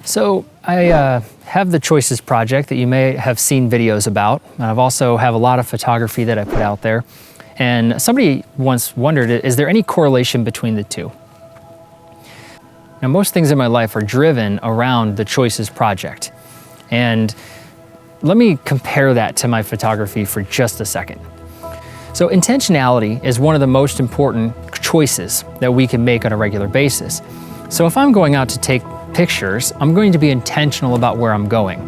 So I have the Choices project that you may have seen videos about. I've also have a lot of photography that I put out there. And somebody once wondered, is there any correlation between the two? Now, most things in my life are driven around the Choices project. And let me compare that to my photography for just a second. So intentionality is one of the most important choices that we can make on a regular basis. So if I'm going out to take pictures, I'm going to be intentional about where I'm going.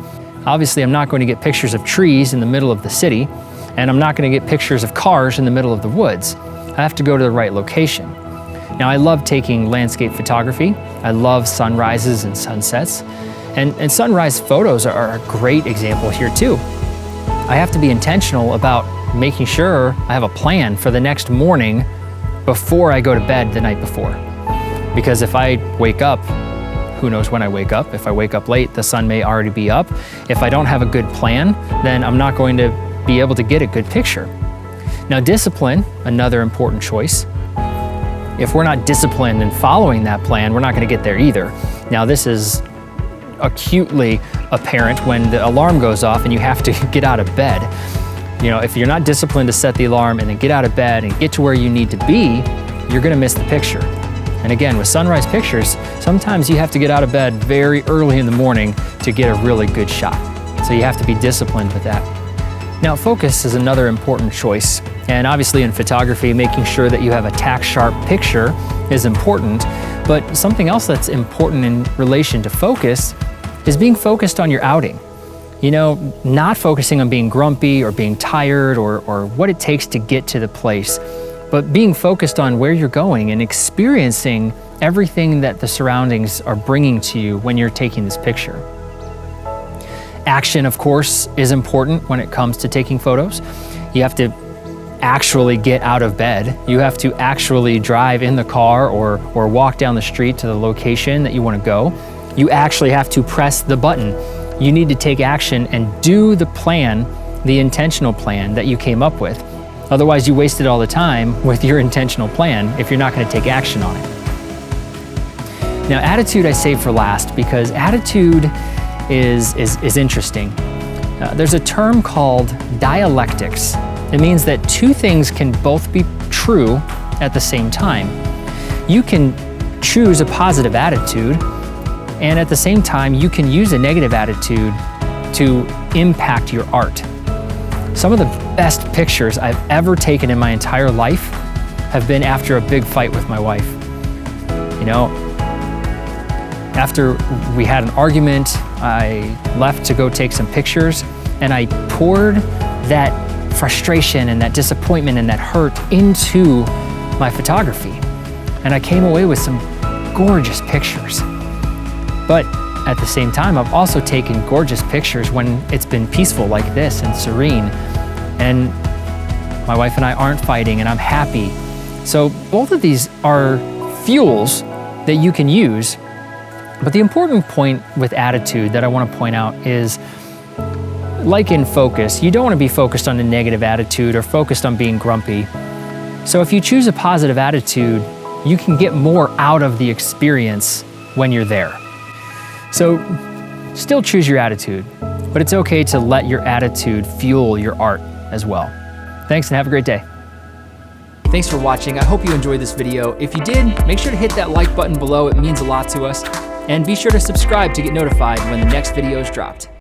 Obviously, I'm not going to get pictures of trees in the middle of the city, and I'm not going to get pictures of cars in the middle of the woods. I have to go to the right location. Now, I love taking landscape photography. I love sunrises and sunsets, and sunrise photos are a great example here too. I have to be intentional about making sure I have a plan for the next morning before I go to bed the night before. Because if I wake up, who knows when I wake up? If I wake up late, the sun may already be up. If I don't have a good plan, then I'm not going to be able to get a good picture. Now, discipline, another important choice. If we're not disciplined in following that plan, we're not going to get there either. Now, this is acutely apparent when the alarm goes off and you have to get out of bed. You know, if you're not disciplined to set the alarm and then get out of bed and get to where you need to be, you're going to miss the picture. And again, with sunrise pictures, sometimes you have to get out of bed very early in the morning to get a really good shot. So you have to be disciplined with that. Now, focus is another important choice. And obviously in photography, making sure that you have a tack-sharp picture is important. But something else that's important in relation to focus is being focused on your outing. You know, not focusing on being grumpy or being tired or what it takes to get to the place, but being focused on where you're going and experiencing everything that the surroundings are bringing to you when you're taking this picture. Action, of course, is important when it comes to taking photos. You have to actually get out of bed. You have to actually drive in the car or walk down the street to the location that you want to go. You actually have to press the button. You need to take action and do the plan, the intentional plan that you came up with. Otherwise, you wasted all the time with your intentional plan if you're not going to take action on it. Now, attitude I save for last because attitude is interesting. There's a term called dialectics. It means that two things can both be true at the same time. You can choose a positive attitude, and at the same time, you can use a negative attitude to impact your art. Some of the best pictures I've ever taken in my entire life have been after a big fight with my wife. You know, after we had an argument, I left to go take some pictures, and I poured that frustration and that disappointment and that hurt into my photography. And I came away with some gorgeous pictures. But at the same time, I've also taken gorgeous pictures when it's been peaceful like this and serene. And my wife and I aren't fighting and I'm happy. So both of these are fuels that you can use. But the important point with attitude that I want to point out is, like in focus, you don't want to be focused on a negative attitude or focused on being grumpy. So if you choose a positive attitude, you can get more out of the experience when you're there. So still choose your attitude, but it's okay to let your attitude fuel your art as well. Thanks and have a great day. Thanks for watching. I hope you enjoyed this video. If you did, make sure to hit that like button below. It means a lot to us. And be sure to subscribe to get notified when the next video is dropped.